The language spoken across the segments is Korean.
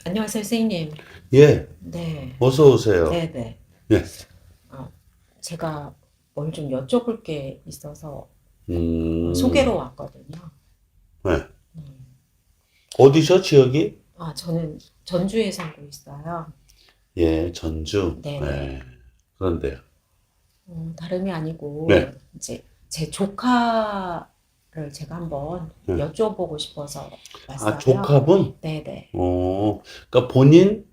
안녕하세요, 선생님. 예, 네, 어서 오세요. 네네. 예, 어, 제가 뭘 좀 여쭤볼 게 있어서 소개로 음, 왔거든요. 예. 음, 어디죠, 지역이? 저는 전주에 살고 있어요. 예, 전주. 네네. 예, 그런데요. 다름이 아니고, 네. 이제 제 조카를 제가 한번 예. 여쭤보고 싶어서 아, 왔어요. 조카분? 네네. 그러니까 본인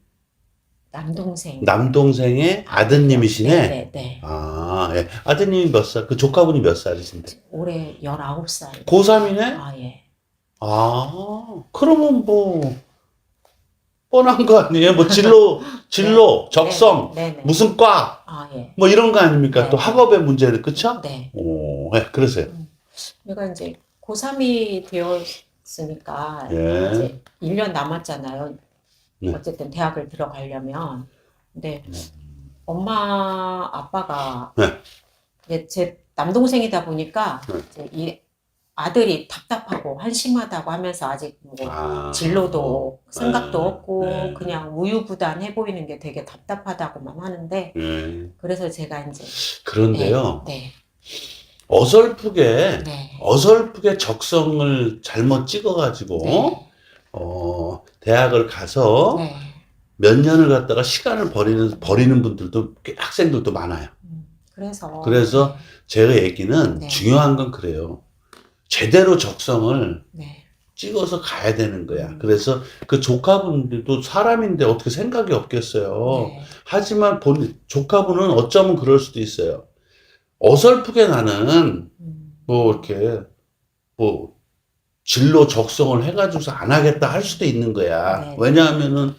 남동생. 남동생의 아들이요. 아드님이시네? 네네네. 아, 예. 아드님이 몇 살, 그 조카분이 몇 살이신데? 올해 19살. 고3이네? 예. 아, 그러면 뭐, 뻔한 거 아니에요? 뭐, 네. 네네. 적성, 네네. 무슨 과, 예. 뭐 이런 거 아닙니까? 또 네네. 학업의 문제는, 그쵸? 네. 예, 그러세요. 내가 이제 고3이 되었으니까 예. 이제 1년 남았잖아요. 네. 어쨌든 대학을 들어가려면. 근데 엄마, 아빠가 네. 이제 제 남동생이다 보니까 네. 이제 이 아들이 답답하고 한심하다고 하면서 아직 뭐 아, 진로도 생각도 없고 네. 그냥 우유부단해 보이는 게 되게 답답하다고만 하는데 네. 그래서 제가 이제 네, 그런데요, 네, 어설프게, 네, 어설프게 적성을 잘못 찍어가지고, 네, 대학을 가서 네. 몇 년을 갖다가 시간을 버리는 분들도, 꽤 학생들도 많아요. 그래서 그래서 제 얘기는 네, 중요한 건 그래요. 제대로 적성을 네, 찍어서 가야 되는 거야. 음, 그래서 그 조카분들도 사람인데 어떻게 생각이 없겠어요. 네, 하지만 조카분은 어쩌면 그럴 수도 있어요. 어설프게 나는 음, 뭐 이렇게 뭐 진로 적성을 해가지고서 안 하겠다 할 수도 있는 거야. 네, 네, 왜냐하면은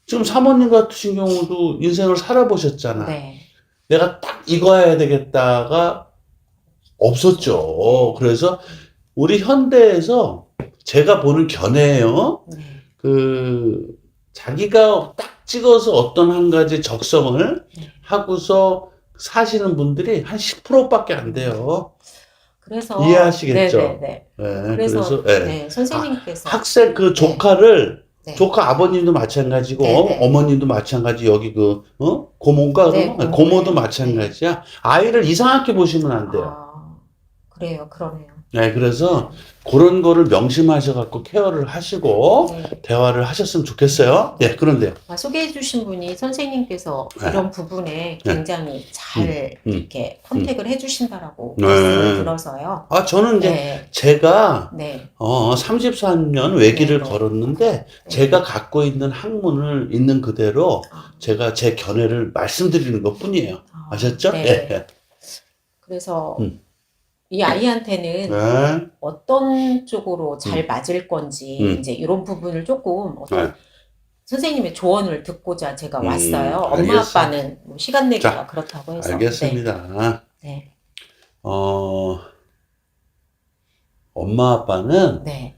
지금 사모님 같으신 경우도 인생을 살아보셨잖아. 네, 내가 딱 이거 해야 되겠다가 없었죠. 네, 그래서 우리 현대에서 제가 보는 견해예요. 네, 그 자기가 딱 찍어서 어떤 한 가지 적성을 네. 하고서 사시는 분들이 한 10%밖에 안 돼요. 그래서 네, 네, 이해하시겠죠? 네. 예, 그래서 그래서, 예. 네, 선생님께서 학생 그 네, 조카를, 네, 조카 아버님도 마찬가지고, 네, 네, 어머님도 마찬가지, 여기 고모인가, 네, 그러면? 고모도 고모예요. 네. 마찬가지야. 아이를 이상하게 보시면 안 돼요. 그래요, 그러네요. 네, 그래서 네, 그런 거를 명심하셔갖고 케어를 하시고, 네, 대화를 하셨으면 좋겠어요. 예, 네. 그런데요. 소개해 주신 분이 선생님께서 네, 이런 부분에 네, 굉장히 음, 잘 음, 이렇게 음. 컨택을 해 주신다라고 말씀을 네. 들어서요. 저는 이제 네, 제가 네, 33년 네, 외길을 네, 걸었는데 네. 제가 갖고 있는 학문을 있는 그대로 아, 제가 제 견해를 말씀드리는 것뿐이에요. 아셨죠? 네, 네. 예. 그래서 음. 이 아이한테는 네. 어떤 쪽으로 잘 음. 맞을 건지 음. 이제 이런 부분을 조금 네. 어떤 선생님의 조언을 듣고자 제가 왔어요. 엄마 알겠어요. 아빠는 뭐 시간 내기가 자, 그렇다고 해서 네, 알겠습니다. 네, 어, 엄마 아빠는 네,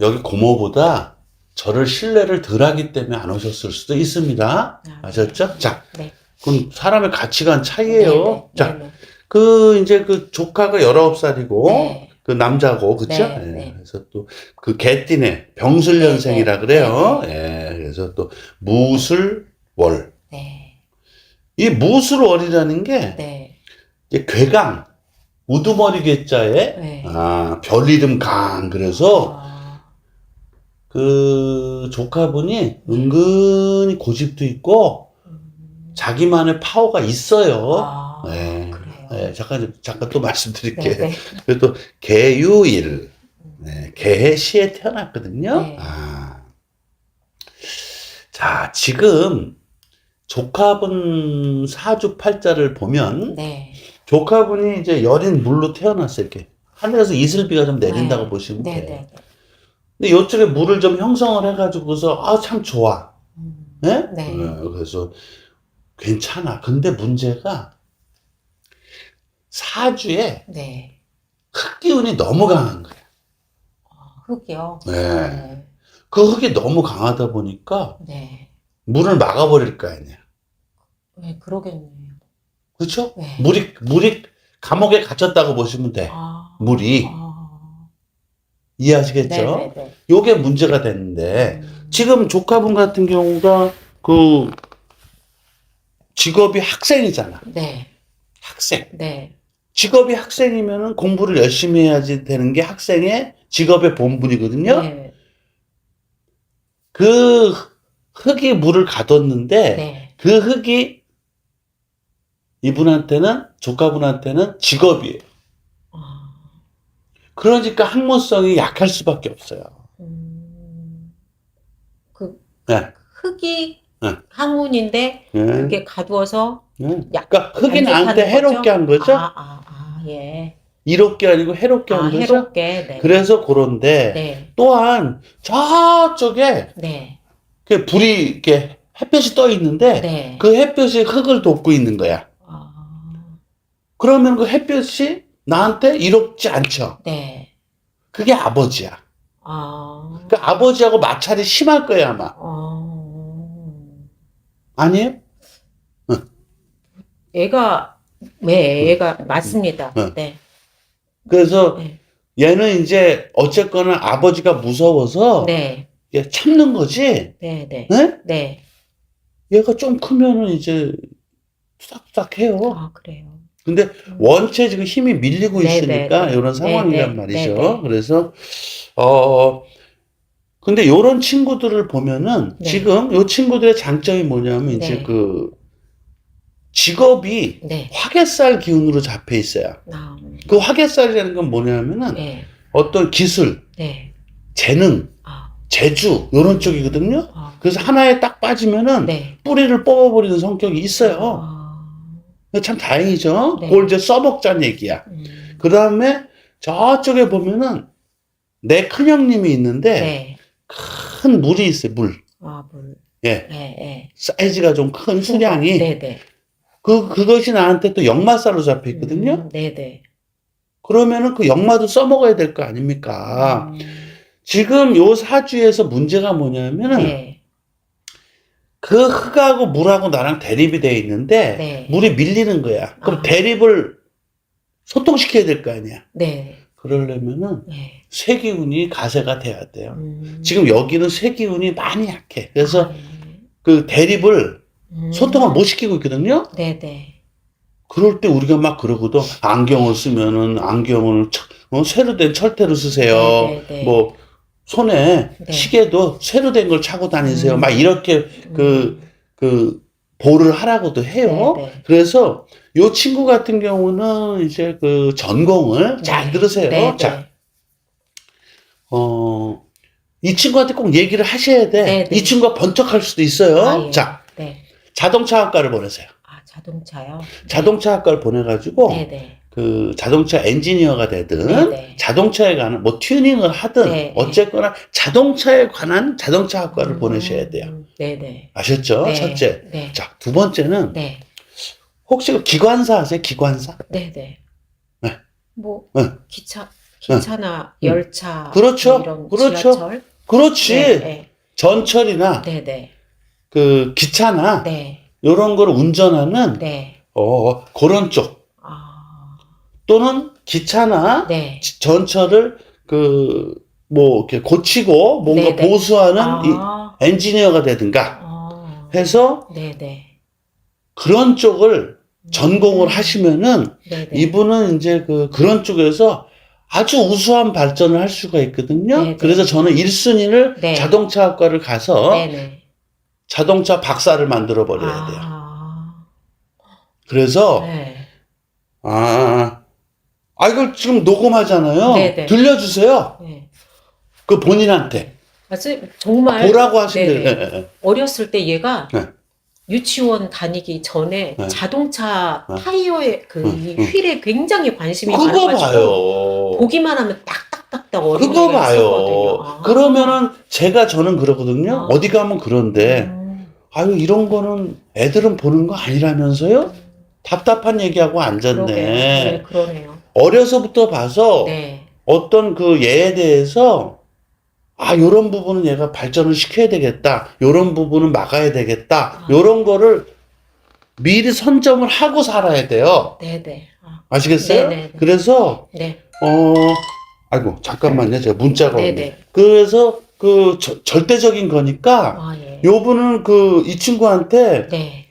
여기 고모보다 저를 신뢰를 덜 하기 때문에 안 오셨을 수도 있습니다. 네, 아셨죠? 자, 네, 그럼 사람의 가치관 네, 네, 차이예요. 네, 자, 네, 이제 그 조카가 19살이고, 네, 그 남자고, 그쵸? 네, 예, 네, 그래서 또, 그 개띠네, 네, 네, 병술년생이라 네, 그래요. 네, 예, 그래서 또, 무술월. 네, 이 무술월이라는 게, 네, 이제 괴강, 우두머리 괴자에, 네. 별 이름 강. 그래서, 아, 그 조카분이 네. 은근히 고집도 있고, 음, 자기만의 파워가 있어요. 네. 그래요. 네, 잠깐 또 네, 말씀드릴게요. 네, 그리고 또 개유일, 네, 개해시에 태어났거든요. 네, 자, 지금 조카분 사주팔자를 보면 네, 조카분이 이제 여린 물로 태어났어요. 이렇게 하늘에서 이슬비가 좀 내린다고 네, 보시면 네, 돼. 네, 네. 근데 이쪽에 물을 좀 형성을 해가지고서 참 좋아. 예? 네, 그래서 괜찮아. 근데 문제가 사주에 네. 흑기운이 너무 강한 거야. 흙이요. 네. 네, 그 흙이 너무 강하다 보니까 네, 물을 막아버릴 거 아니야. 네, 그러겠네요. 그렇죠? 네. 물이 감옥에 갇혔다고 보시면 돼. 아, 물이. 아, 네, 네, 이해하시겠죠? 네. 요게 문제가 됐는데 지금 조카분 같은 경우가 그 직업이 학생이잖아. 네. 학생. 네. 직업이 학생이면은 공부를 열심히 해야지 되는 게 학생의 직업의 본분이거든요. 네. 그 흙이 물을 가뒀는데 네. 그 흙이 이분한테는 조카분한테는 직업이에요. 아, 그러니까 학문성이 약할 수밖에 없어요. 그 네. 흙이 네. 학문인데 네. 그게 가두어서 네. 약 그러니까 흙이 단속하는 나한테 거죠? 해롭게 한 거죠. 예. 이롭게 아니고 해롭게 한 거죠. 해롭게. 네. 그래서 그런데 네. 또한 저쪽에 네. 그 불이 이렇게 햇볕이 떠 있는데 네. 그 햇볕이 흑을 돋고 있는 거야. 그러면 그 햇볕이 나한테 이롭지 않죠. 네. 그게 아버지야. 아. 그 아버지하고 마찰이 심할 거야 아마. 아니에요? 애가 맞습니다. 네. 그래서 네. 얘는 이제 어쨌거나 아버지가 무서워서 네. 얘 참는 거지. 네. 네. 네? 네. 얘가 좀 크면은 이제 투닥투닥 해요. 아, 그래요. 근데 원체 지금 힘이 밀리고 네, 있으니까 네, 네. 이런 상황이란 네, 네. 말이죠. 네, 네. 그래서 근데 요런 친구들을 보면은 네. 지금 요 친구들의 장점이 뭐냐면 이제 네. 그 직업이 네. 화개살 기운으로 잡혀 있어요. 아, 그 화개살이라는 건 뭐냐면은 네. 어떤 기술, 네. 재능, 아, 재주 요런 쪽이거든요. 아, 그래서 하나에 딱 빠지면은 네. 뿌리를 뽑아버리는 성격이 있어요. 아, 참 다행이죠. 네. 그걸 이제 써먹자는 얘기야. 그 다음에 저쪽에 보면은 내 큰형님이 있는데 네. 큰 물이 있어요. 물. 아, 물. 예. 네, 네. 사이즈가 좀 큰 수량이 네, 네. 그것이 나한테 또 역마살로 잡혀 있거든요. 네, 네. 그러면은 그 역마도 써먹어야 될 거 아닙니까? 지금 요 사주에서 문제가 뭐냐면은 네. 그 흙하고 물하고 나랑 대립이 돼 있는데 네. 물이 밀리는 거야. 그럼 아. 대립을 소통시켜야 될 거 아니야. 네. 그러려면은 네. 쇠기운이 가세가 돼야 돼요. 지금 여기는 쇠기운이 많이 약해. 그래서 아, 네. 그 대립을 소통을 못 시키고 있거든요. 네, 네. 그럴 때 우리가 막 그러거든. 안경을 쓰면은 안경을 쇠로 된 철퇴로 쓰세요. 네, 네, 네. 뭐 손에 네. 시계도 쇠로 된 걸 차고 다니세요. 막 이렇게 그 보를 하라고도 해요. 네, 네. 그래서 요 친구 같은 경우는 이제 그 전공을 잘 들으세요. 네, 자, 네. 이 친구한테 꼭 얘기를 하셔야 돼. 네, 네. 이 친구가 번쩍할 수도 있어요. 아, 예. 자, 네. 자동차학과를 보내세요. 아, 자동차요? 자동차학과를 보내가지고 네, 네. 그 자동차 엔지니어가 되든 네, 네. 자동차에 관한 뭐 튜닝을 하든 네, 어쨌거나 자동차에 관한 자동차학과를 보내셔야 돼요. 네, 네. 아셨죠? 네, 첫째. 네. 자, 두 번째는 네. 혹시 그 기관사 아세요? 기관사? 네, 네. 네. 뭐 네. 기차나 열차 그렇죠. 이런 그렇죠. 지하철? 그렇지. 네, 네. 전철이나 네, 네. 그 기차나 네. 이런 거를 운전하는 네. 그런 쪽 아. 또는 기차나 네. 전철을 뭐 이렇게 고치고 뭔가 네, 네. 보수하는 아. 이 엔지니어가 되든가 아. 해서 네, 네. 그런 쪽을 전공을 하시면은 네, 네. 이분은 이제 그런 쪽에서 아주 우수한 발전을 할 수가 있거든요. 네, 네. 그래서 저는 1순위를 네. 자동차학과를 가서 네, 네. 자동차 박사를 만들어 버려야 돼요. 아. 그래서 네. 이걸 지금 녹음하잖아요. 네, 네. 들려주세요. 네. 그 본인한테 정말 보라고 하시면 네네. 돼요. 네. 어렸을 때 얘가 네. 유치원 다니기 전에 네. 자동차 네. 타이어의 이 휠에 굉장히 관심이 그거 많아가지고 봐요. 보기만 하면 딱딱딱딱 그거 어린애가 봐요. 있었거든요. 그러면은 저는 그러거든요. 어디 가면 그런데 이런 거는 애들은 보는 거 아니라면서요? 답답한 얘기하고 앉았네. 그러게요. 네, 그러네요. 어려서부터 봐서 네. 어떤 그 얘에 대해서 요런 부분은 얘가 발전을 시켜야 되겠다. 요런 부분은 막아야 되겠다. 요런 거를 미리 선점을 하고 살아야 돼요. 네네. 아시겠어요? 네네. 그래서 네. 잠깐만요. 제가 문자가 네네. 오네. 그래서 절대적인 거니까 아, 예. 요분은 이 친구한테 네.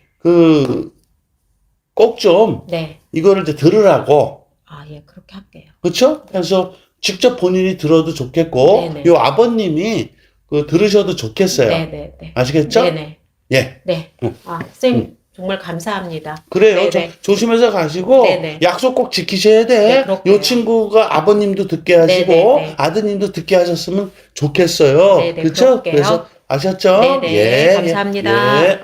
꼭 좀 네. 이거를 이제 들으라고. 아, 예. 그렇게 할게요. 그렇죠? 그래서 직접 본인이 들어도 좋겠고 네네. 요 아버님이 들으셔도 좋겠어요. 네네네. 아시겠죠? 네네. 예. 네. 응. 아, 선생님 정말 감사합니다. 그래요. 네네. 조심해서 가시고 네네. 약속 꼭 지키셔야 돼. 네, 그럴게요. 요 친구가 아버님도 듣게 하시고 네네네. 아드님도 듣게 하셨으면 좋겠어요. 네네, 그렇죠? 그럴게요. 그래서 아셨죠? 네네. 예, 예, 감사합니다. 예.